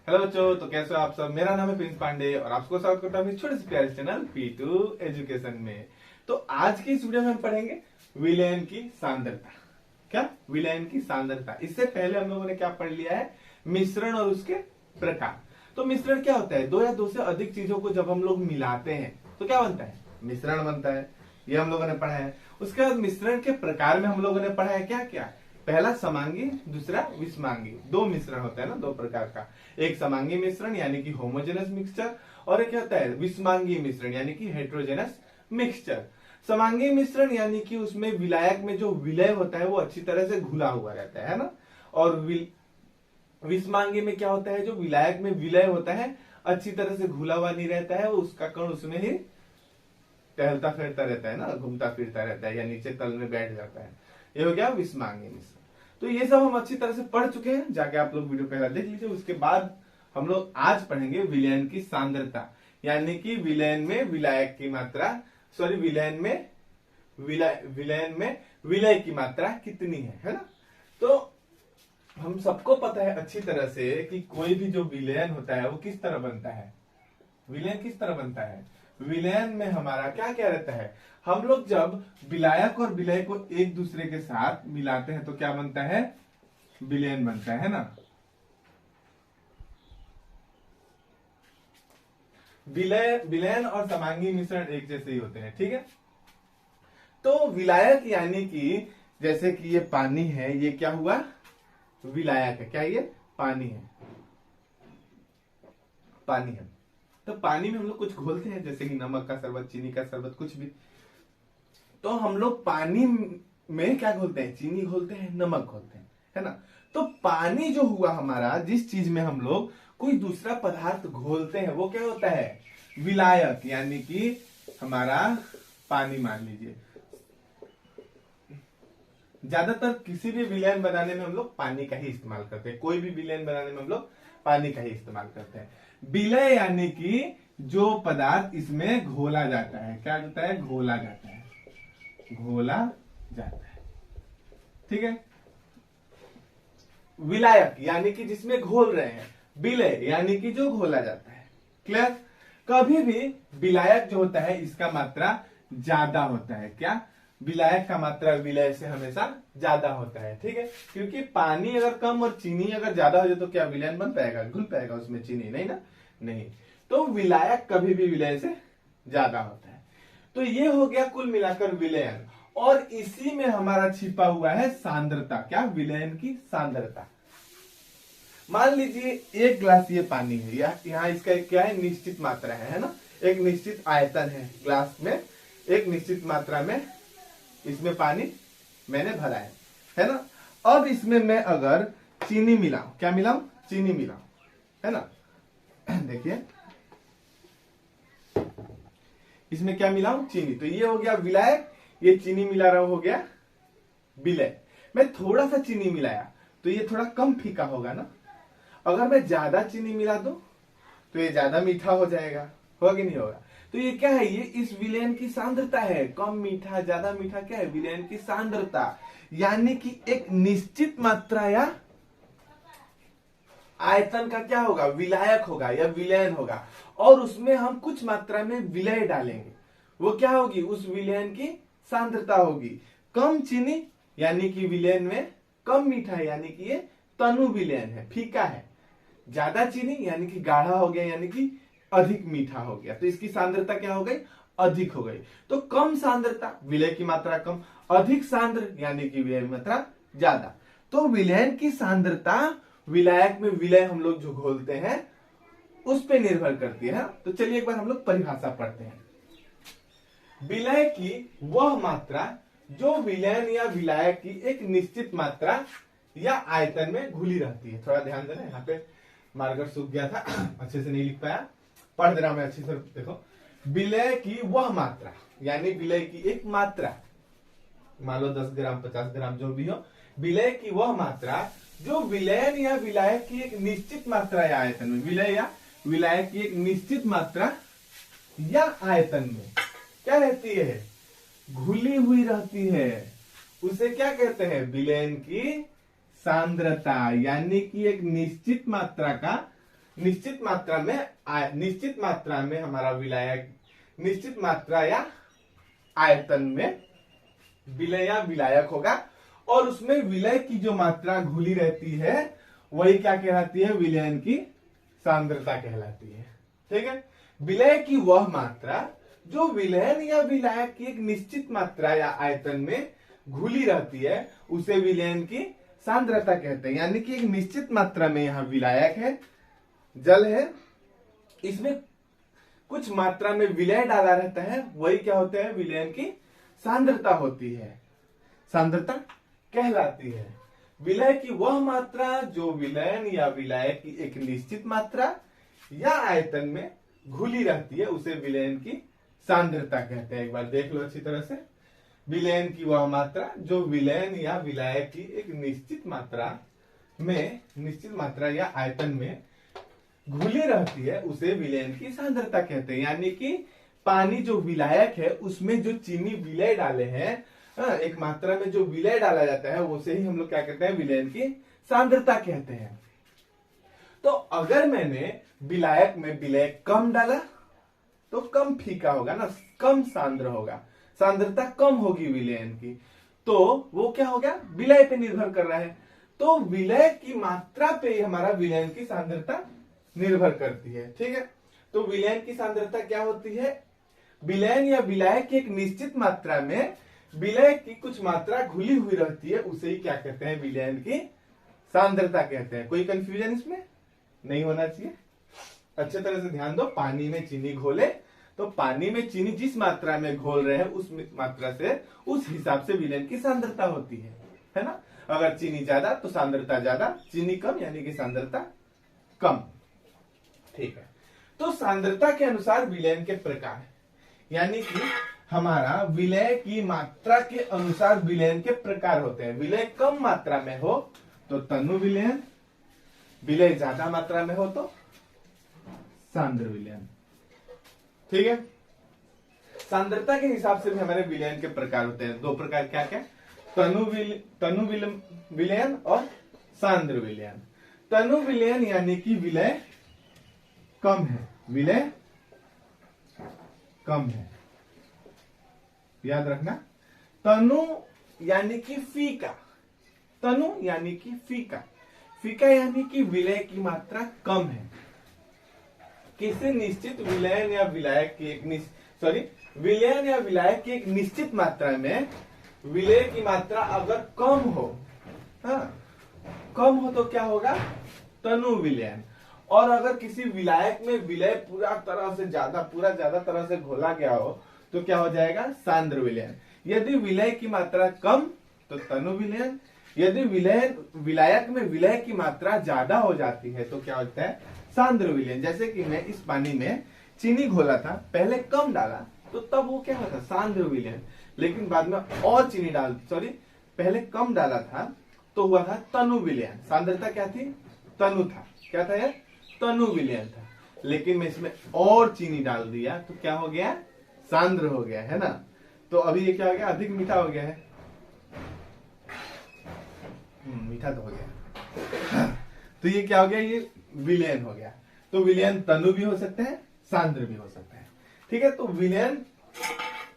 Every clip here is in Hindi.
हेलो बच्चों, तो कैसे हो आप सब। मेरा नाम है प्रिंस पांडे और आपको स्वागत करता हूँ छोटे से प्यारे चैनल P2 एजुकेशन में। तो आज की इस वीडियो में हम पढ़ेंगे विलयन की सांद्रता। क्या विलयन की सांद्रता। इससे पहले हम लोगों ने क्या पढ़ लिया है, मिश्रण और उसके प्रकार। तो मिश्रण क्या होता है, दो या दो से अधिक चीजों को जब हम लोग मिलाते हैं तो क्या बनता है, मिश्रण बनता है। ये हम लोगों ने पढ़ा है। उसके बाद मिश्रण के प्रकार में हम लोगों ने पढ़ा है क्या क्या, पहला समांगी, दूसरा विषमांगी। दो मिश्रण होता है ना, दो प्रकार का। एक समांगी मिश्रण यानी कि होमोजेनस मिक्सचर, और एक होता है विषमांगी मिश्रण यानी कि हेट्रोजेनस मिक्सचर। समांगी मिश्रण यानी कि उसमें विलायक में जो विलय होता है वो अच्छी तरह से घुला हुआ रहता है ना। और विषमांगी में क्या होता है, जो विलायक में विलय होता है अच्छी तरह से घुला हुआ नहीं रहता है, उसका कण उसमें ही टहलता फिरता रहता है ना, घूमता फिरता रहता है या नीचे तल में बैठ जाता है। ये हो गया विषमांगी मिश्रण। तो ये सब हम अच्छी तरह से पढ़ चुके हैं, जाके आप लोग वीडियो पहला देख लीजिए। उसके बाद हम लोग आज पढ़ेंगे विलयन की सांद्रता, यानी कि विलयन में विलायक की मात्रा, सॉरी विलयन में विलय की मात्रा कितनी है ना। तो हम सबको पता है अच्छी तरह से कि कोई भी जो विलयन होता है वो किस तरह बनता है। विलयन किस तरह बनता है, विलयन में हमारा क्या क्या रहता है, हम लोग जब विलायक और विलय को एक दूसरे के साथ मिलाते हैं तो क्या बनता है, विलयन बनता है ना। विलयन और समांगी मिश्रण एक जैसे ही होते हैं, ठीक है। तो विलायक यानी कि जैसे कि ये पानी है, ये क्या हुआ, विलायक है। क्या ये पानी है, पानी है। तो पानी में हम लोग कुछ घोलते हैं, जैसे कि नमक का शरबत, चीनी का शरबत, कुछ भी। तो हम लोग पानी में क्या घोलते हैं, चीनी घोलते हैं, नमक घोलते हैं, है ना। तो पानी जो हुआ हमारा, जिस चीज में हम लोग कोई दूसरा पदार्थ घोलते हैं वो क्या होता है, विलायक, यानी कि हमारा पानी मान लीजिए। ज्यादातर किसी भी विलयन बनाने में हम लोग पानी का ही इस्तेमाल करते हैं, कोई भी विलयन बनाने में हम लोग पानी का ही इस्तेमाल करते हैं। विलय यानी कि जो पदार्थ इसमें घोला जाता है, क्या होता है, घोला जाता है, घोला जाता है, ठीक है। विलायक यानी कि जिसमें घोल रहे हैं, विलय यानी कि जो घोला जाता है। क्लियर। कभी भी विलायक जो होता है इसका मात्रा ज्यादा होता है। क्या, विलायक का मात्रा विलय से हमेशा ज्यादा होता है, ठीक है। क्योंकि पानी अगर कम और चीनी अगर ज्यादा हो जाए तो क्या विलयन बन पाएगा, घुल पाएगा उसमें चीनी, नहीं ना, नहीं। तो विलायक कभी भी विलय से ज्यादा होता है। तो ये हो गया कुल मिलाकर विलयन, और इसी में हमारा छिपा हुआ है सांद्रता। क्या, विलयन की सांद्रता। मान लीजिए एक ग्लास ये पानी है, या यहाँ इसका क्या है, निश्चित मात्रा है ना, एक निश्चित आयतन है ग्लास में, एक निश्चित मात्रा में इसमें पानी मैंने भरा है ना। अब इसमें मैं अगर चीनी मिलाऊं, क्या मिलाऊं, चीनी मिलाऊं, है ना। देखिए इसमें क्या मिलाऊं, चीनी। तो ये हो गया विलायक, ये चीनी मिला रहा हो गया विलय। मैं थोड़ा सा चीनी मिलाया तो ये थोड़ा कम फीका होगा ना। अगर मैं ज्यादा चीनी मिला दूं तो ये ज्यादा मीठा हो जाएगा, होगा कि नहीं होगा। तो ये क्या है, ये इस विलयन की सांद्रता है। कम मीठा ज्यादा मीठा क्या है, विलयन की सांद्रता। यानी कि एक निश्चित मात्रा या आयतन का क्या होगा, विलायक होगा या विलयन होगा, और उसमें हम कुछ मात्रा में विलय डालेंगे, वो क्या होगी, उस विलयन की सांद्रता होगी। कम चीनी यानी कि विलयन में कम मीठा है, यानी कि ये तनु विलयन है, फीका है। ज्यादा चीनी यानी कि गाढ़ा हो गया, यानी कि अधिक मीठा हो गया, तो इसकी सांद्रता क्या हो गई, अधिक हो गई। तो कम सांद्रता, विलय की मात्रा कम, अधिक सांद्र यानी कि विलय की मात्रा ज्यादा। तो विलयन की सांद्रता विलायक में विलय हम लोग जो घोलते हैं उस पे निर्भर करती है। तो चलिए एक बार हम लोग परिभाषा पढ़ते हैं। विलय की वह मात्रा जो विलयन या विलायक की एक निश्चित मात्रा या आयतन में घुली रहती है। थोड़ा ध्यान देना, यहाँ पे मार्कर सूख गया था, अच्छे से नहीं लिख पाया, पढ़ दे रहा मैं अच्छे से। देखो, विलय की वह मात्रा, यानी विलय की एक मात्रा, मान लो 10 ग्राम 50 ग्राम जो भी हो, विलय की वह मात्रा जो विलयन या विलायक की एक निश्चित मात्रा या आयतन में, विलय या विलायक की एक निश्चित मात्रा या आयतन में क्या रहती है, घुली हुई रहती है, उसे क्या कहते हैं, विलयन की सांद्रता। यानी कि एक निश्चित मात्रा का निश्चित मात्रा में हमारा विलायक निश्चित मात्रा या आयतन में विलय या विलायक होगा, और उसमें विलय की जो मात्रा घुली रहती है वही क्या कहलाती है, विलयन की सांद्रता कहलाती है। ठीक है, विलय की वह मात्रा जो विलयन या विलायक की एक निश्चित मात्रा या आयतन में घुली रहती है उसे विलयन की सांद्रता कहते हैं। यानी कि एक निश्चित मात्रा में यहाँ विलायक है, जल है, इसमें कुछ मात्रा में विलय डाला रहता है, वही क्या होता है, विलयन की सांद्रता होती है, सांद्रता कहलाती है। विलय की वह मात्रा जो विलयन या विलायक की एक निश्चित मात्रा या आयतन में घुली रहती है उसे विलयन की सांद्रता कहते हैं। एक बार देख लो अच्छी तरह से, विलयन की वह मात्रा जो विलयन या विलायक की एक निश्चित मात्रा या आयतन में घुली रहती है उसे विलयन की सांद्रता कहते हैं। यानी कि पानी जो विलायक है उसमें जो चीनी विलय डाले हैं, एक मात्रा में जो विलय डाला जाता है उसे ही हम लोग क्या कहते हैं, विलयन की सांद्रता कहते हैं। तो अगर मैंने विलायक में विलय कम डाला तो कम फीका होगा ना, कम सांद्र होगा, सांद्रता कम होगी विलयन की, तो वो क्या हो गया, विलय पे निर्भर कर रहा है। तो विलय की मात्रा पे हमारा विलयन की सांद्रता निर्भर करती है। ठीक है, तो विलयन की सांद्रता क्या होती है, विलयन या विलायक की एक निश्चित मात्रा में विलय की कुछ मात्रा घुली हुई रहती है उसे ही क्या कहते हैं, विलयन की सांद्रता कहते हैं। कोई कंफ्यूजन इसमें नहीं होना चाहिए, अच्छे तरह से ध्यान दो। पानी में चीनी घोले तो पानी में चीनी जिस मात्रा में घोल रहे हैं उस मात्रा से, उस हिसाब से विलयन की सांद्रता होती है ना। अगर चीनी ज्यादा तो सांद्रता ज्यादा, चीनी कम यानी कि सांद्रता कम। ठीक है, तो सांद्रता के अनुसार विलयन के प्रकार, यानी कि हमारा विलय की मात्रा के अनुसार विलयन के प्रकार होते हैं। विलय कम मात्रा में हो तो तनु विलयन, विलय ज्यादा मात्रा में हो तो सांद्र विलयन। ठीक है, सांद्रता के हिसाब से भी हमारे विलयन के प्रकार होते हैं। दो प्रकार, क्या क्या, तनु विलयन और सांद्र विलयन। तनु विलयन यानी कि विलय कम है, विलय कम है, याद रखना। तनु यानी कि फीका, तनु यानी कि फीका, फीका यानी कि विलय की मात्रा कम है। किसी निश्चित विलयन या विलायक की एक विलयन या विलायक की एक निश्चित मात्रा में विलय की मात्रा अगर कम हो, कम हो तो क्या होगा, तनु विलयन। और अगर किसी विलायक में विलय पूरा ज्यादा तरह से घोला गया हो तो क्या हो जाएगा, सांद्र विलयन। यदि विलय की मात्रा कम तो तनु विलयन, यदि विलायक में विलय की मात्रा ज्यादा हो जाती है तो क्या होता है, सांद्र विलयन। जैसे कि मैं इस पानी में चीनी घोला था, पहले कम डाला तो तब वो क्या होता, सांद्र विलयन, लेकिन बाद में और चीनी पहले कम डाला था तो हुआ था तनु विलयन। सांद्रता क्या थी, तनु था, क्या था यार, तनु विलयन था। लेकिन मैं इसमें और चीनी डाल दिया तो क्या हो गया, सांद्र हो गया, है ना। तो अभी ये क्या हो गया, अधिक मीठा हो गया है, मीठा तो हो गया। तो ये क्या हो गया, ये विलयन हो गया। तो विलयन तनु भी हो सकता है, सांद्र भी हो सकता है। ठीक है, तो विलयन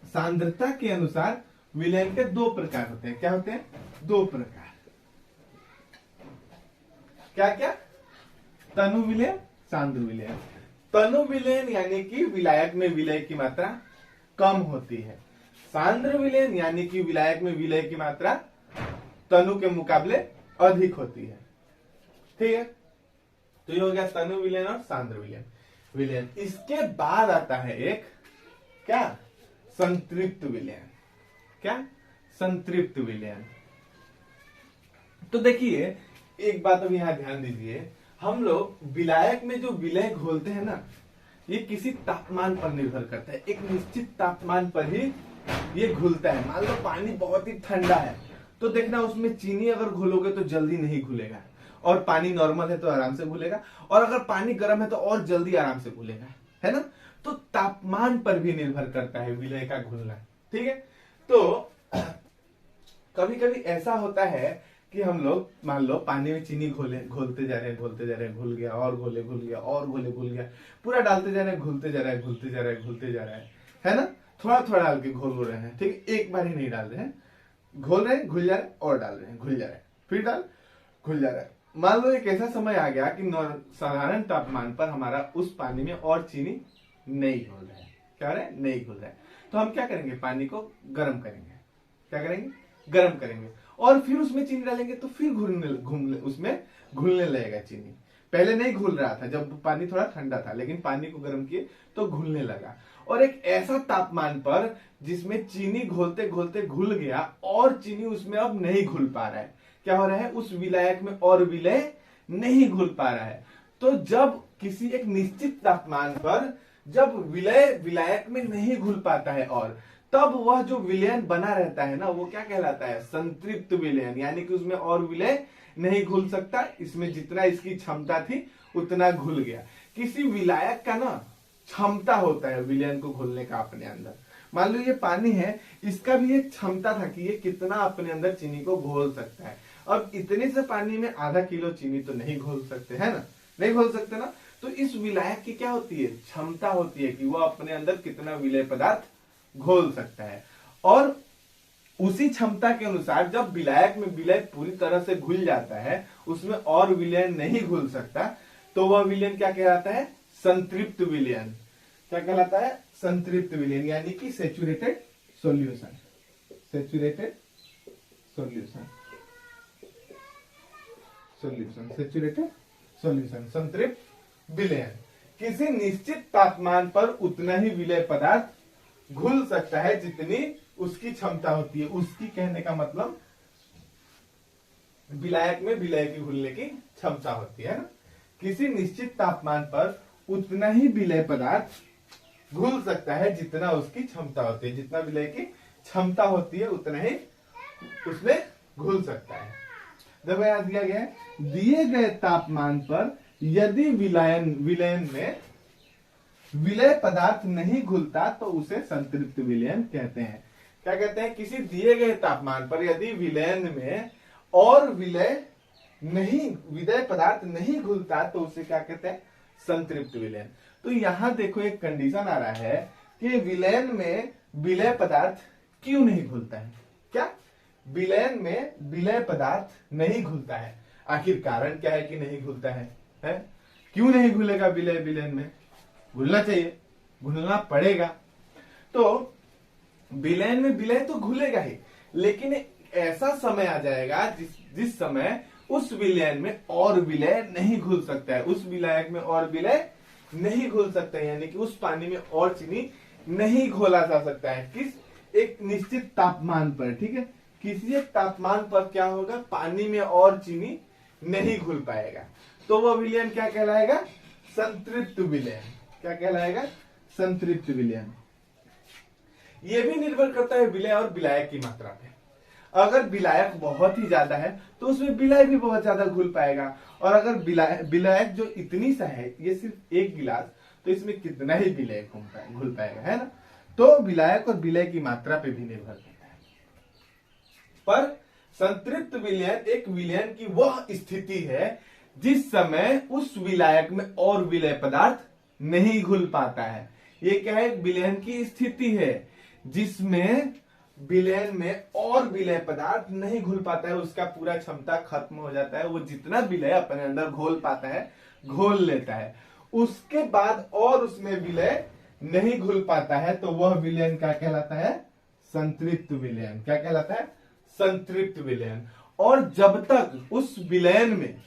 सांद्रता के अनुसार विलयन के दो प्रकार होते हैं। क्या होते हैं, दो प्रकार, क्या क्या, तनु विलयन, सांद्र विलयन। तनु विलयन यानी कि विलायक में विलय की मात्रा कम होती है। सांद्र विलयन यानी कि विलायक में विलय की मात्रा तनु के मुकाबले अधिक होती है। ठीक है, तो ये हो गया तनु विलयन और सांद्र विलयन। इसके बाद आता है एक क्या, संतृप्त विलयन। क्या, संतृप्त विलयन। तो देखिए एक बात अब यहां ध्यान दीजिए, हम लोग विलायक में जो विलय घोलते हैं ना, ये किसी तापमान पर निर्भर करता है। एक निश्चित तापमान पर ही ये घुलता है। मान लो पानी बहुत ही ठंडा है तो देखना उसमें चीनी अगर घोलोगे तो जल्दी नहीं घुलेगा, और पानी नॉर्मल है तो आराम से घुलेगा, और अगर पानी गर्म है तो और जल्दी आराम से घुलेगा, है ना। तो तापमान पर भी निर्भर करता है विलय का घुलना। ठीक है, तो कभी कभी ऐसा होता है कि हम लोग मान लो पानी में चीनी घोलते जा रहे हैं, घोलते जा रहे हैं, घुल गया और घोले, घुल गया और घोले, घुल गया, पूरा डालते जा रहे हैं, घुलते जा रहा है, घुलते जा रहा है, घुलते जा रहा है ना। थोड़ा थोड़ा डाल के घोल रहे हैं, ठीक है, एक बार ही नहीं डाल रहे हैं, घोल रहे हैं, घुल जा रहे हैं, और डाल रहे हैं, घुल जा रहे हैं, फिर डाल, घुल जा रहा है। मान लो एक ऐसा समय आ गया कि साधारण तापमान पर हमारा उस पानी में और चीनी नहीं घुल रहा है, क्या हो रहा है, नहीं घुल रहा है। तो हम क्या करेंगे, पानी को गर्म करेंगे, क्या करेंगे, गर्म करेंगे, और फिर उसमें चीनी डालेंगे तो फिर उसमें घुलने लगेगा चीनी। पहले नहीं घुल रहा था जब पानी थोड़ा ठंडा था, लेकिन पानी को गर्म किए तो घुलने लगा। और एक ऐसा तापमान पर जिसमें चीनी घोलते घोलते घुल गया और चीनी उसमें अब नहीं घुल पा रहा है, क्या हो रहा है, उस विलायक में और विलय नहीं घुल पा रहा है। तो जब किसी एक निश्चित तापमान पर जब विलय विलायक में नहीं घुल पाता है, और तब वह जो विलयन बना रहता है ना, वो क्या कहलाता है, संतृप्त विलयन, यानी कि उसमें और विलय नहीं घुल सकता, इसमें जितना इसकी क्षमता थी उतना घुल गया। किसी विलायक का ना क्षमता होता है विलयन को घोलने का अपने अंदर। मान लो ये पानी है, इसका भी एक क्षमता था कि ये कितना अपने अंदर चीनी को घोल सकता है। अब इतने से पानी में आधा किलो चीनी तो नहीं घोल सकते, है ना, नहीं घोल सकते ना। तो इस विलायक की क्या होती है, क्षमता होती है कि वह अपने अंदर कितना विलय पदार्थ घोल सकता है। और उसी क्षमता के अनुसार जब विलायक में विलय पूरी तरह से घुल जाता है, उसमें और विलयन नहीं घुल सकता, तो वह विलयन क्या कहलाता है, संतृप्त विलयन। क्या कहलाता है, संतृप्त विलयन, यानी कि saturated solution, saturated solution, saturated solution, संतृप्त विलयन। किसी निश्चित तापमान पर उतना ही विलय पदार्थ घुल सकता है जितनी उसकी क्षमता होती है। उसकी कहने का मतलब विलायक में विलय की घुलने की क्षमता होती है ना। किसी निश्चित तापमान पर उतना ही विलय पदार्थ घुल सकता है जितना उसकी क्षमता होती है, जितना विलय की क्षमता होती है उतना ही उसमें घुल सकता है। देखो यहां दिया गया है, दिए गए तापमान पर यदि विलयन में विलय पदार्थ नहीं घुलता तो उसे संतृप्त विलयन कहते हैं। क्या कहते हैं, किसी दिए गए तापमान पर यदि विलयन में और विलय पदार्थ नहीं घुलता तो उसे क्या कहते हैं, संतृप्त विलयन। तो यहां देखो एक कंडीशन आ रहा है कि विलयन में विलय पदार्थ क्यों नहीं घुलता है। क्या, विलयन में विलय पदार्थ नहीं घुलता है, आखिर कारण क्या है कि नहीं घुलता है? क्यों नहीं घुलेगा विलयन में? घुलना चाहिए, घुलना पड़ेगा। तो विलयन में विलय तो घुलेगा ही, लेकिन ऐसा समय आ जाएगा जिस समय उस विलयन में और विलय नहीं घुल सकता है, उस विलायक में और विलय नहीं घुल सकता है, यानी कि उस पानी में और चीनी नहीं घोला जा सकता है। किस एक निश्चित तापमान पर, ठीक है, किसी एक तापमान पर क्या होगा, पानी में और चीनी नहीं घुल पाएगा, तो वह विलयन क्या कहलाएगा, संतृप्त विलयन। क्या कहलाएगा, संतृप्त विलयन। यह भी निर्भर करता है विलय और विलायक की मात्रा पे। अगर विलायक बहुत ही ज्यादा है तो उसमें विलय भी बहुत ज्यादा घुल पाएगा, और अगर विलायक जो इतनी सा है, ये सिर्फ एक गिलास, तो इसमें कितना ही विलय घुल पाएगा, है ना। तो विलायक और विलय की मात्रा पे भी निर्भर करता है। पर संतृप्त विलयन एक विलयन की वह स्थिति है जिस समय उस विलायक में और विलय पदार्थ नहीं घुल पाता है। ये क्या है, विलयन की स्थिति है जिसमें विलयन में और विलय पदार्थ नहीं घुल पाता है, उसका पूरा क्षमता खत्म हो जाता है, वो जितना विलय अपने अंदर घोल पाता है घोल लेता है, उसके बाद और उसमें विलय नहीं घुल पाता है, तो वह विलयन क्या कहलाता है, संतृप्त विलयन। क्या कहलाता है, संतृप्त विलयन। और जब तक उस विलयन में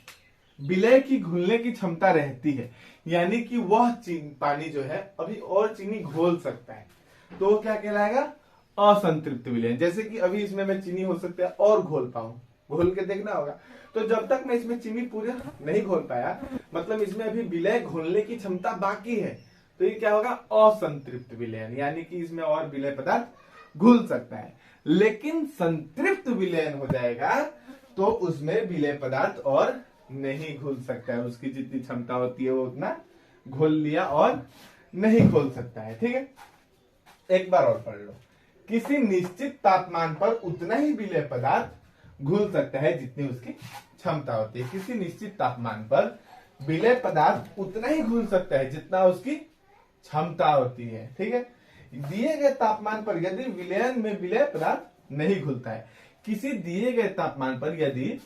विलय की घुलने की क्षमता रहती है, यानी कि वह पानी जो है अभी और चीनी घोल सकता है, तो वो क्या कहलाएगा, असंतृप्त विलयन। जैसे कि अभी इसमें मैं चीनी हो सकता है और घोल पाऊं, घोल के देखना होगा। तो जब तक मैं इसमें चीनी पूरा नहीं घोल पाया, मतलब इसमें अभी विलय घोलने की क्षमता बाकी है, तो ये क्या होगा, असंतृप्त विलयन, यानी कि इसमें और विलय पदार्थ घुल सकता है। लेकिन संतृप्त विलयन हो जाएगा तो उसमें विलय पदार्थ और नहीं घुल सकता है, उसकी जितनी क्षमता होती है वो उतना घोल लिया और नहीं घोल सकता है। ठीक है, एक बार और पढ़ लो। किसी निश्चित तापमान पर उतना ही विलय पदार्थ घुल सकता है जितनी उसकी क्षमता होती है। किसी निश्चित तापमान पर विलय पदार्थ उतना ही घुल सकता है जितना उसकी क्षमता होती है। ठीक है, दिए गए तापमान पर यदि विलयन में विलय पदार्थ नहीं घुलता है, किसी दिए गए तापमान पर यदि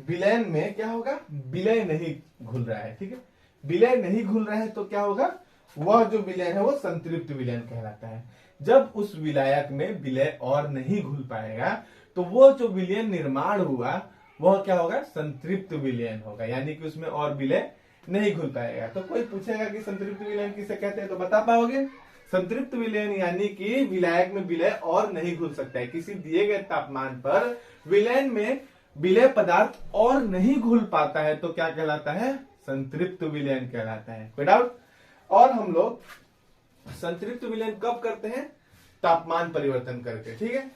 विलयन में क्या होगा, विलय नहीं घुल रहा है। ठीक है, विलय नहीं घुल रहा है तो क्या होगा, वह जो विलयन है वो संतृप्त विलयन कहलाता है। जब उस विलायक में विलय और नहीं घुल पाएगा तो वो जो विलयन निर्माण हुआ वह क्या होगा, संतृप्त विलयन होगा, यानी कि उसमें और विलय नहीं घुल पाएगा। तो कोई पूछेगा कि संतृप्त विलयन किसे कहते हैं, तो बता पाओगे? संतृप्त विलयन यानी कि विलायक में विलय और नहीं घुल सकता है, किसी दिए गए तापमान पर विलयन में विलय पदार्थ और नहीं घुल पाता है तो क्या कहलाता है, संतृप्त विलयन कहलाता है। कोई डाउट? और हम लोग संतृप्त विलयन कब करते हैं, तापमान परिवर्तन करके। ठीक है,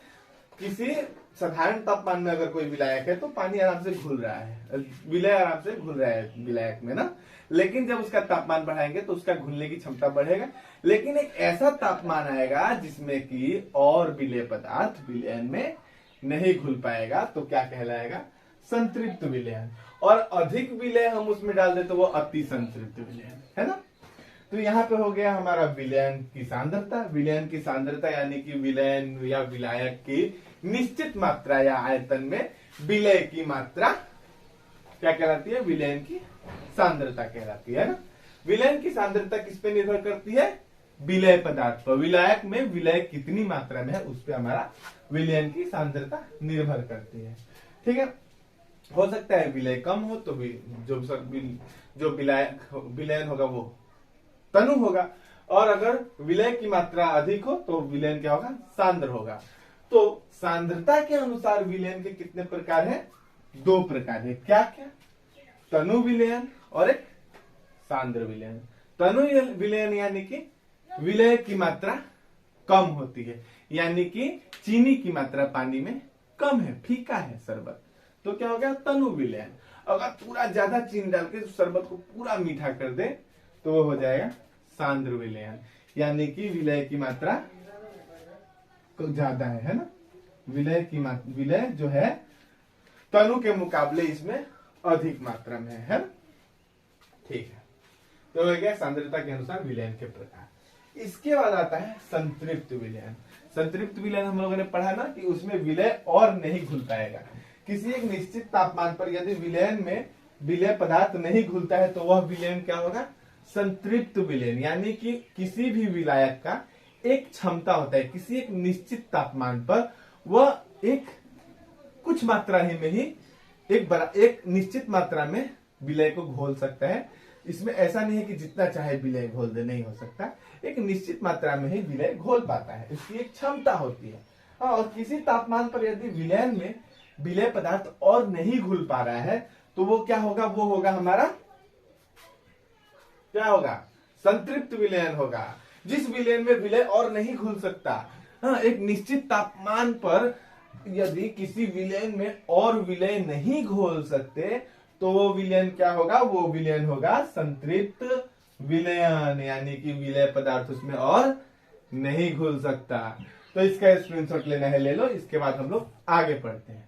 किसी साधारण तापमान में अगर कोई विलायक है तो पानी आराम से घुल रहा है, विलय आराम से घुल रहा है विलायक में ना, लेकिन जब उसका तापमान बढ़ाएंगे तो उसका घुलने की क्षमता बढ़ेगा। लेकिन एक ऐसा तापमान आएगा जिसमें कि और विलय पदार्थ विलयन में नहीं घुल पाएगा तो क्या कहलाएगा, संतृप्त विलयन। और अधिक विलय हम उसमें डाल दे तो वो अति संतृप्त विलयन है ना। तो यहाँ पे हो गया हमारा विलयन की सांद्रता। विलयन की सांद्रता यानी कि विलयन या विलायक की निश्चित मात्रा या आयतन में विलय की मात्रा क्या कहलाती है, विलयन की सांद्रता कहलाती है ना। विलयन की सांद्रता किस पे निर्भर करती है, विलय पदार्थ पर। विलायक में विलय कितनी मात्रा में है उस पर हमारा विलयन की सांद्रता निर्भर करती है। ठीक है, हो सकता है विलय कम हो तो भी जो विलयन होगा वो तनु होगा, और अगर विलय की मात्रा अधिक हो तो विलयन क्या होगा, सांद्र होगा। तो सांद्रता के अनुसार विलयन के कितने प्रकार हैं, 2 प्रकार है। क्या क्या, तनु विलयन और एक सांद्र विलयन। तनु विलयन यानी कि विलय की मात्रा कम होती है, यानी कि चीनी की मात्रा पानी में कम है, फीका है शरबत, तो क्या हो गया, तनु विलयन। अगर पूरा ज्यादा चीनी डाल के शरबत को पूरा मीठा कर दे तो वो हो जाएगा सांद्र विलयन, यानी कि विलय की मात्रा ज्यादा है ना। विलय जो है तनु के मुकाबले इसमें अधिक मात्रा में है ना। ठीक है, तो हो गया सांद्रता के अनुसार विलयन के प्रकार। इसके बाद आता है संतृप्त विलयन। संतृप्त विलयन हम लोगों ने पढ़ा ना कि उसमें विलय और नहीं घुल पाएगा। किसी एक निश्चित तापमान पर यदि विलयन में विलय पदार्थ नहीं घुलता है तो वह विलयन क्या होगा, संतृप्त विलयन। यानी कि किसी भी विलायक का एक क्षमता होता है, किसी एक निश्चित तापमान पर वह एक कुछ मात्रा ही में ही एक निश्चित मात्रा में विलय को घोल सकता है। इसमें ऐसा नहीं है कि जितना चाहे विलय घोल दे, नहीं हो सकता, एक निश्चित मात्रा में ही विलय घोल पाता है, इसकी एक क्षमता होती है। और किसी तापमान पर यदि विलयन में विलय पदार्थ और नहीं घुल पा रहा है तो वो क्या होगा, वो होगा हमारा क्या होगा, संतृप्त विलयन होगा। जिस विलयन में विलय और नहीं घुल सकता, एक निश्चित तापमान पर यदि किसी विलयन में और विलय नहीं घोल सकते तो वो विलयन क्या होगा, वो विलयन होगा संतृप्त विलयन, यानी कि विलय पदार्थ उसमें और नहीं घुल सकता। तो इसका स्क्रीनशॉट लेना है ले लो, इसके बाद हम लोग आगे पढ़ते हैं।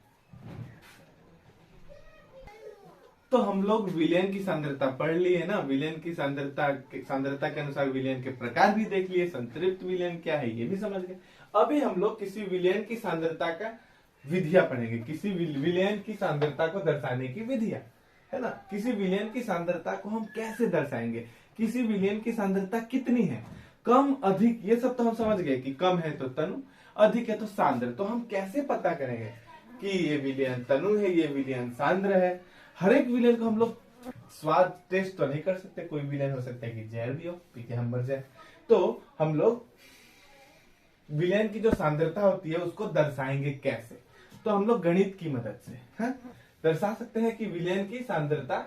तो हम लोग विलयन की सांद्रता पढ़ लिए ना, विलयन की सांद्रता के अनुसार विलयन के प्रकार भी देख लिए, संतृप्त विलयन क्या है ये भी समझ गए। अभी हम लोग किसी विलयन की सांद्रता का विधियां पढ़ेंगे, किसी विलयन की सांद्रता को दर्शाने की विधियां, है ना। किसी विलयन की सांद्रता को हम कैसे दर्शाएंगे, किसी विलयन की सांद्रता कितनी है, कम अधिक, ये सब तो हम समझ गए कि कम है तो तनु, अधिक है तो सांद्र। तो हम कैसे पता करेंगे कि ये विलयन तनु है, ये विलयन सांद्र है। हर एक विलयन को हम लोग स्वाद टेस्ट तो नहीं कर सकते, कोई विलयन हो सकता है कि जहर भी हो, पी के हम मर जाए। तो हम लोग विलयन की जो सांद्रता होती है उसको दर्शाएंगे कैसे, तो हम लोग गणित की मदद से दर्शा सकते हैं कि विलयन की सांद्रता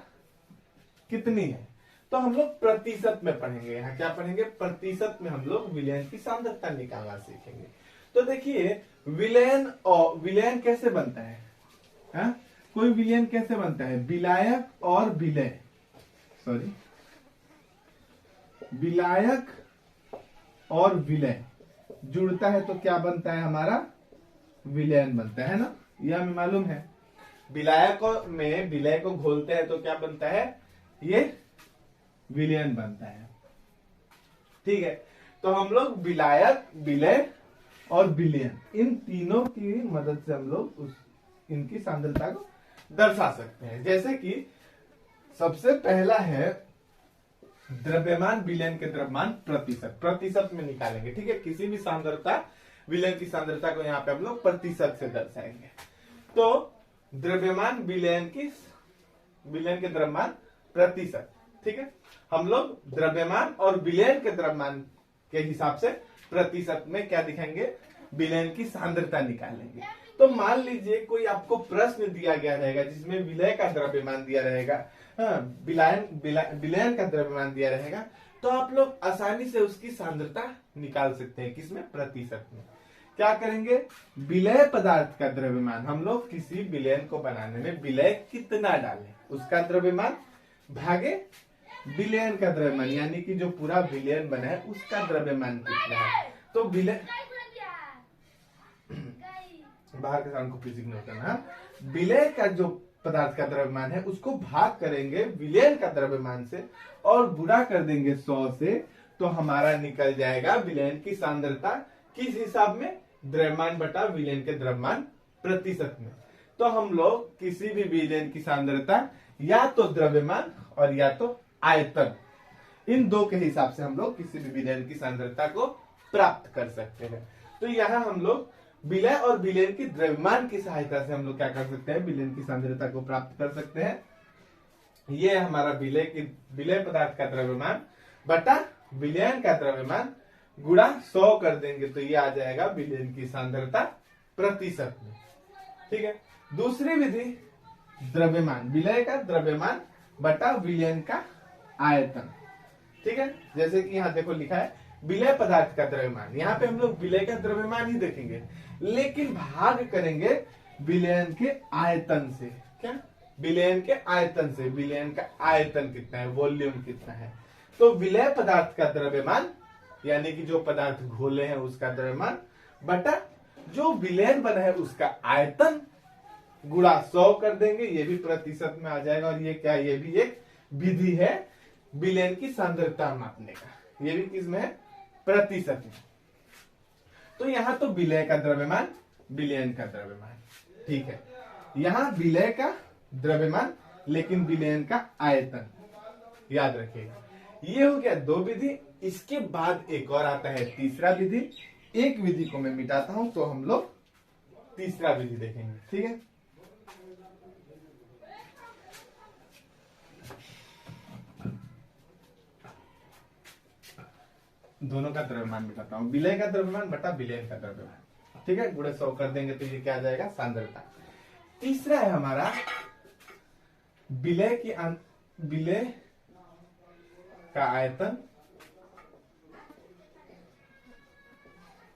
कितनी है। तो हम लोग प्रतिशत में पढ़ेंगे, यहाँ क्या पढ़ेंगे, प्रतिशत में हम लोग विलयन की सांद्रता निकालना सीखेंगे। तो देखिए विलयन कैसे बनता है, हा? कोई विलयन कैसे बनता है, विलायक और विलय, विलायक और विलय जुड़ता है तो क्या बनता है, हमारा विलयन बनता है ना, यह हमें मालूम है। में विलय को घोलते हैं तो क्या बनता है, ये विलयन बनता है। ठीक है, तो हम लोग विलायक, विलय और विलयन इन तीनों की मदद से हम लोग इनकी सांद्रता को दर्शा सकते हैं। जैसे कि सबसे पहला है द्रव्यमान विलयन के द्रव्यमान प्रतिशत, प्रतिशत में निकालेंगे। ठीक है, किसी भी सांद्रता विलयन की सांद्रता को यहाँ पे हम लोग प्रतिशत से दर्शाएंगे। तो द्रव्यमान विलयन के द्रव्यमान प्रतिशत। ठीक है, हम लोग द्रव्यमान और विलयन के द्रव्यमान के हिसाब से प्रतिशत में क्या दिखाएंगे, विलयन की सांद्रता निकालेंगे। तो मान लीजिए कोई आपको प्रश्न दिया गया रहेगा जिसमें विलय का द्रव्यमान दिया रहेगा, विलयन का द्रव्यमान दिया रहेगा, तो आप लोग आसानी से उसकी सांद्रता निकाल सकते हैं। किसमें, प्रतिशत में। क्या करेंगे, विलय पदार्थ का द्रव्यमान, हम लोग किसी विलयन को बनाने में विलय कितना डालें उसका द्रव्यमान भागे विलयन का द्रव्यमान, यानी कि जो पूरा विलयन बना है उसका द्रव्यमान कितना है। तो विलय बाहर के साउंड को प्लीज इग्नोर करना। विलय का जो पदार्थ का द्रव्यमान है उसको भाग करेंगे विलयन का द्रव्यमान से और गुणा कर देंगे 100 से, तो हमारा निकल जाएगा विलयन की सांद्रता किस हिसाब में, द्रव्यमान बटा विलयन के द्रव्यमान प्रतिशत में। तो हम लोग किसी भी विलयन की सांद्रता या तो द्रव्यमान और या तो आयतन, इन दो के हिसाब से हम लोग किसी भी विलयन की सांद्रता को प्राप्त कर सकते हैं। तो यहाँ हम लोग विलय और विलयन की द्रव्यमान की सहायता से हम लोग क्या कर सकते हैं, विलयन की सांद्रता को प्राप्त कर सकते हैं। ये हमारा विलय पदार्थ का द्रव्यमान बटा विलयन का द्रव्यमान गुणा 100 कर देंगे तो ये आ जाएगा विलयन की सांद्रता प्रतिशत में। ठीक है, दूसरी विधि द्रव्यमान, विलय का द्रव्यमान बटा विलयन का आयतन। ठीक है, जैसे कि यहाँ देखो लिखा है विलय पदार्थ का द्रव्यमान, यहाँ पे हम लोग विलय का द्रव्यमान ही देखेंगे लेकिन भाग करेंगे विलयन के आयतन से। क्या, विलयन के आयतन से, विलयन का आयतन कितना है, वॉल्यूम कितना है। तो विलय पदार्थ का द्रव्यमान यानी कि जो पदार्थ घोले हैं उसका द्रव्यमान बटा जो विलयन बना है उसका आयतन गुणा 100 कर देंगे, ये भी प्रतिशत में आ जाएगा। और ये क्या, ये भी एक विधि है विलयन की सांद्रता मापने का, ये भी किसमें है, प्रतिशत में। तो यहाँ तो विलय का द्रव्यमान, विलयन का द्रव्यमान। ठीक है, यहाँ विलय का द्रव्यमान लेकिन विलयन का आयतन, याद रखिएगा। ये हो गया दो विधि। इसके बाद एक और आता है तीसरा विधि। एक विधि को मैं मिटाता हूं तो हम लोग तीसरा विधि देखेंगे। ठीक है, दोनों का द्रव्यमान मिटाता हूं, विलय का द्रव्यमान बटा विलयन का द्रव्यमान। ठीक है, गुणे 100 कर देंगे तो ये क्या आ जाएगा, सांद्रता। तीसरा है हमारा विलय का आयतन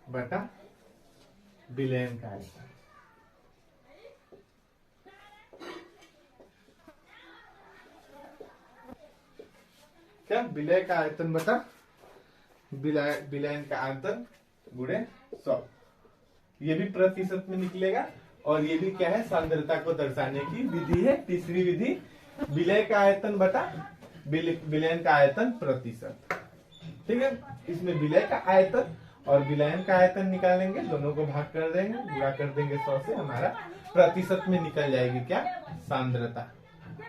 बटा विलयन का आयतन। क्या, विलय का आयतन बटा विलयन का आयतन गुणे 100, ये भी प्रतिशत में निकलेगा और ये भी क्या है, सांद्रता को दर्शाने की विधि है। तीसरी विधि विलय का आयतन बटा विलयन का आयतन प्रतिशत। ठीक है, इसमें विलय का आयतन और विलयन का आयतन निकालेंगे, दोनों को भाग कर देंगे, गुणा कर देंगे 100 से, हमारा प्रतिशत में निकल जाएगी क्या, सांद्रता।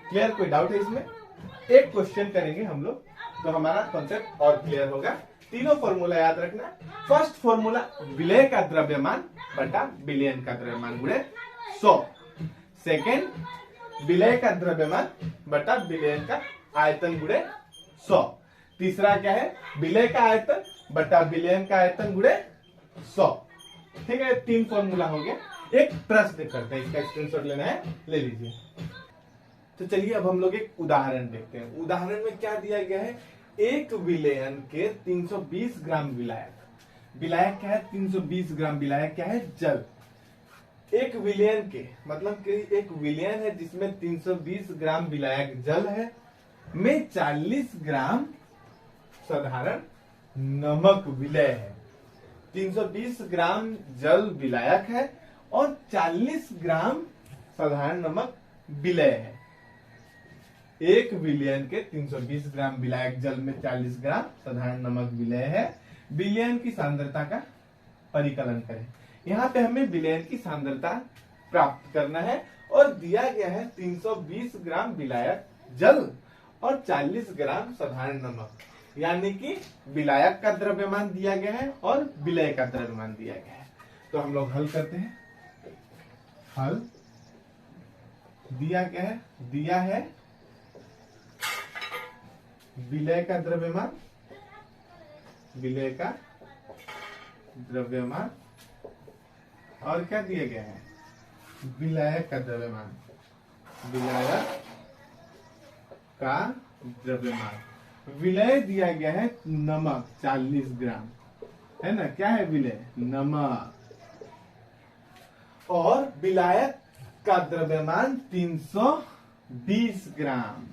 क्लियर, कोई डाउट है इसमें? एक क्वेश्चन करेंगे हम लोग तो हमारा कॉन्सेप्ट और क्लियर होगा। तीनों फॉर्मूला याद रखना। फर्स्ट फॉर्मूला विलय का द्रव्यमान बटा विलयन का द्रव्यमान गुणे 100। सेकेंड विलय का द्रव्यमान बटा विलयन का आयतन गुणे 100। तीसरा क्या है, विलय का आयतन बटा विलयन का आयतन गुणे 100। ठीक है, 3 फॉर्मूला हो गया। एक प्रश्न करते हैं, इसका स्क्रीनशॉट लेना है, ले लीजिए। तो चलिए अब हम लोग एक उदाहरण देखते हैं। उदाहरण में क्या दिया गया है, एक विलयन के 320 ग्राम विलायक क्या है, 320 ग्राम विलायक क्या है, जल। एक विलयन के मतलब कि एक विलयन है जिसमें 320 ग्राम विलायक जल है, में 40 ग्राम साधारण नमक विलय है। 320 ग्राम जल विलायक है और 40 ग्राम साधारण नमक विलय है। 1 विलयन के 320 ग्राम विलायक जल में 40 ग्राम साधारण नमक विलय है। विलयन की सांद्रता का परिकलन करें। यहाँ पे हमें विलयन की सांद्रता प्राप्त करना है और दिया गया है 320 ग्राम विलायक जल और 40 ग्राम साधारण नमक, यानी कि विलायक का द्रव्यमान दिया गया है और विलय का द्रव्यमान दिया गया है। तो हम लोग हल करते हैं। हल दिया गया है, दिया है विलय का द्रव्यमान, विलय का द्रव्यमान और क्या दिया गया है, विलायक का द्रव्यमान, विलायक का द्रव्यमान। विलय दिया गया है नमक 40 ग्राम, है ना, क्या है विलय, नमक, और विलायक का द्रव्यमान 320 ग्राम।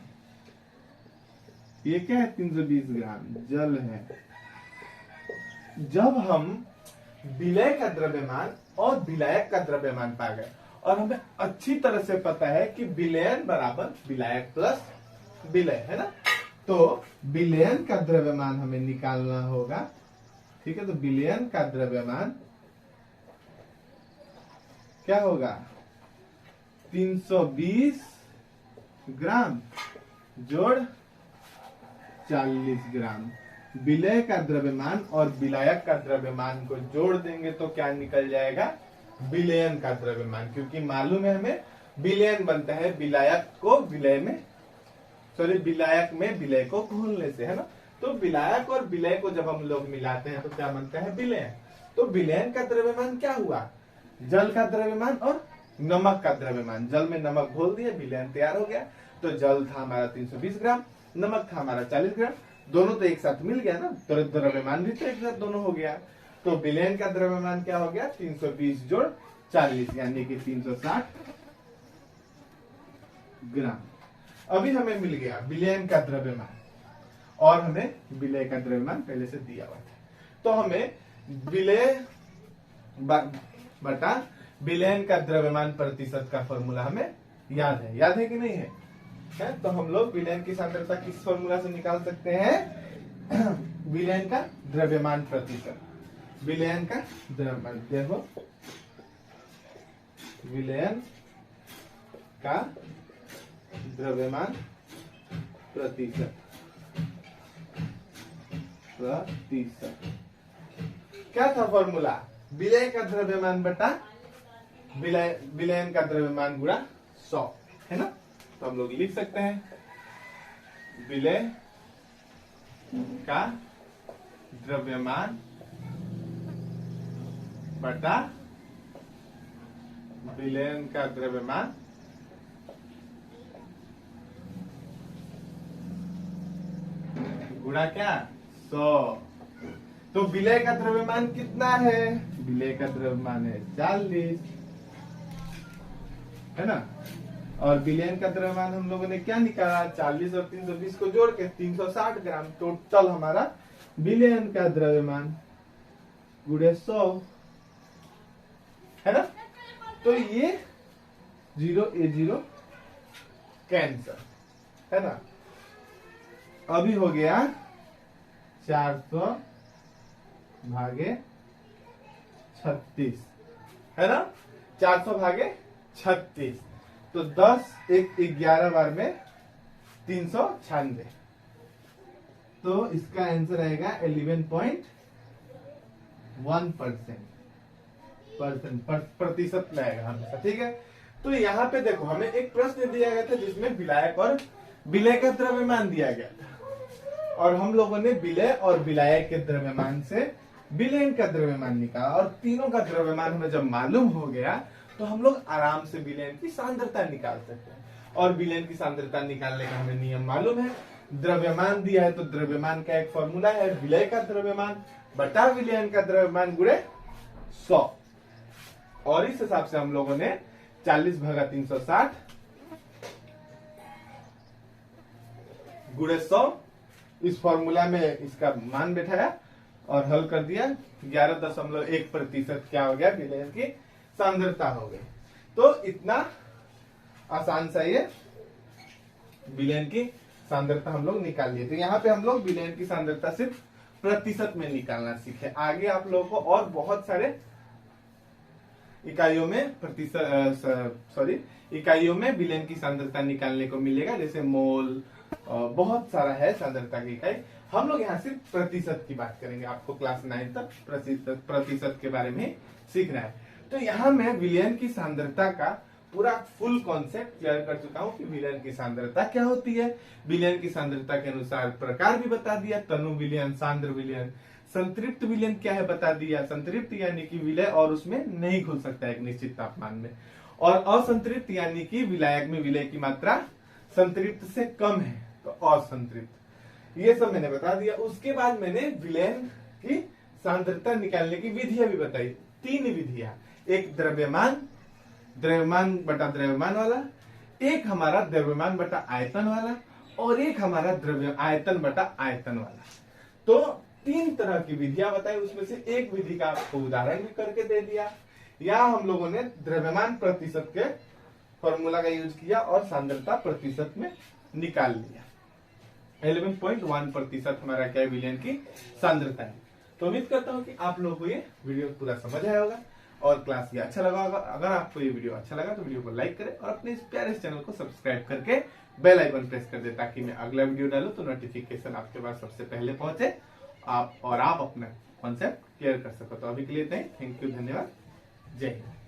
ये क्या है, 320 ग्राम जल है। जब हम विलय का द्रव्यमान और विलायक का द्रव्यमान पा गए और हमें अच्छी तरह से पता है कि विलयन बराबर विलायक प्लस विलय, है ना, तो विलयन का द्रव्यमान हमें निकालना होगा। ठीक है, तो विलयन का द्रव्यमान क्या होगा, 320 ग्राम जोड़ 40 ग्राम। विलय का द्रव्यमान और विलायक का द्रव्यमान को जोड़ देंगे तो क्या निकल जाएगा, विलयन का द्रव्यमान, क्योंकि मालूम है हमें विलयन बनता है विलायक को विलय में, सॉरी विलायक में विलय को घोलने से, है ना। तो विलायक और विलय को जब हम लोग मिलाते हैं तो क्या बनता है, विलयन। तो विलयन का द्रव्यमान क्या हुआ, जल का द्रव्यमान और नमक का द्रव्यमान। जल में नमक घोल दिया, विलयन तैयार हो गया। तो जल था हमारा 320 ग्राम, नमक था हमारा 40 ग्राम, दोनों तो एक साथ मिल गया ना, तो द्रव्यमान भी तो एक साथ दोनों हो गया। तो विलयन का द्रव्यमान क्या हो गया, 320 जोड़ 40 यानी कि 360 ग्राम। अभी हमें मिल गया विलयन का द्रव्यमान और हमें विलय का द्रव्यमान पहले से दिया हुआ था। तो हमें विलय बटा विलयन का द्रव्यमान प्रतिशत का फॉर्मूला हमें याद है कि नहीं है? तो हम लोग विलयन की सांद्रता किस फॉर्मूला से निकाल सकते हैं, विलयन का द्रव्यमान प्रतिशत, विलयन का द्रव्यमान, देखो विलयन का द्रव्यमान प्रतिशत, क्या था फॉर्मूला, विलय का द्रव्यमान बटा विलयन का द्रव्यमान गुणा 100, है ना। तो हम लोग लिख सकते हैं विलय का द्रव्यमान बटा विलयन का द्रव्यमान गुणा क्या, 100। तो विलय का द्रव्यमान कितना है, विलय का द्रव्यमान है 40, है ना। और विलयन का द्रव्यमान हम लोगों ने क्या निकाला, 40 और 320 को जोड़ के 360 ग्राम। टोटल हमारा विलयन का द्रव्यमान गुणे 100, है ना। तो ये 0 ए 0 कैंसर, है ना। अभी हो गया 400 भागे 36, है ना, 400 भागे 36, तो 10 एक 11 बार में 396, तो इसका आंसर आएगा 11.1% प्रतिशत में आएगा हमेशा, ठीक है। तो यहाँ पे देखो हमें एक प्रश्न दिया गया था जिसमें विलायक और विलय का द्रव्यमान दिया गया था और हम लोगों ने विलय और विलायक के द्रव्यमान से विलयन का द्रव्यमान निकाला और तीनों का द्रव्यमान हमें जब मालूम हो गया तो हम लोग आराम से विलयन की सांद्रता निकाल सकते हैं। और विलयन की सांद्रता निकालने का हमें नियम मालूम है, द्रव्यमान दिया है तो द्रव्यमान का एक फॉर्मूला है विलय का द्रव्यमान बटा विलयन का द्रव्यमान गुणे 100, और इस हिसाब से हम लोगों ने 40 भागा 360 गुणे 100 इस फॉर्मूला में इसका मान बैठाया और हल कर दिया। 11.1% क्या हो गया, विलयन की सांद्रता हो गई। तो इतना आसान सा ये विलयन की सांद्रता हम लोग निकाल लिए। तो यहाँ पे हम लोग विलयन की सांद्रता सिर्फ प्रतिशत में निकालना सीखे। आगे आप लोगों को और बहुत सारे इकाइयों में इकाइयों में विलयन की सांद्रता निकालने को मिलेगा, जैसे मोल, बहुत सारा है सांद्रता की इकाई। हम लोग यहाँ सिर्फ प्रतिशत की बात करेंगे। आपको क्लास 9 तक प्रतिशत के बारे में सीखना है। तो यहाँ मैं विलयन की सांद्रता का पूरा फुल कॉन्सेप्ट क्लियर कर चुका हूँ कि विलयन की सांद्रता क्या होती है। विलयन की सांद्रता के अनुसार प्रकार भी बता दिया, तनु विलयन, सांद्र विलयन। संतृप्त विलयन क्या है बता दिया। संतृप्त यानी कि विलय और उसमें नहीं घुल सकता एक निश्चित तापमान में। और असंतृप्त यानी कि विलायक में विलय की मात्रा संतृप्त से कम है, तो असंतृप्त। ये सब मैंने बता दिया। उसके बाद मैंने विलयन की सांद्रता निकालने की विधियां भी बताई। 3 विधियां, एक द्रव्यमान बटा द्रव्यमान वाला, एक हमारा द्रव्यमान बटा आयतन वाला, और एक हमारा आयतन बटा आयतन वाला। तो 3 तरह की विधियां बताई। उसमें से एक विधि का आपको उदाहरण भी करके दे दिया। या हम लोगों ने द्रव्यमान प्रतिशत के फॉर्मूला का यूज किया और सांद्रता प्रतिशत में निकाल लिया। 11.1% हमारा क्या विलयन की सांद्रता है। तो उम्मीद करता हूं कि आप लोगों को ये वीडियो पूरा समझ आया होगा और क्लास ये अच्छा लगा होगा। अगर आपको ये वीडियो अच्छा लगा तो वीडियो को लाइक करें और अपने इस प्यारे चैनल को सब्सक्राइब करके बेल आइकन प्रेस कर दे, ताकि मैं अगला वीडियो डालूं तो नोटिफिकेशन आपके पास सबसे पहले पहुंचे आप अपना कॉन्सेप्ट क्लियर कर सको। तो अभी के लिए थैंक यू, धन्यवाद, जय हिंद।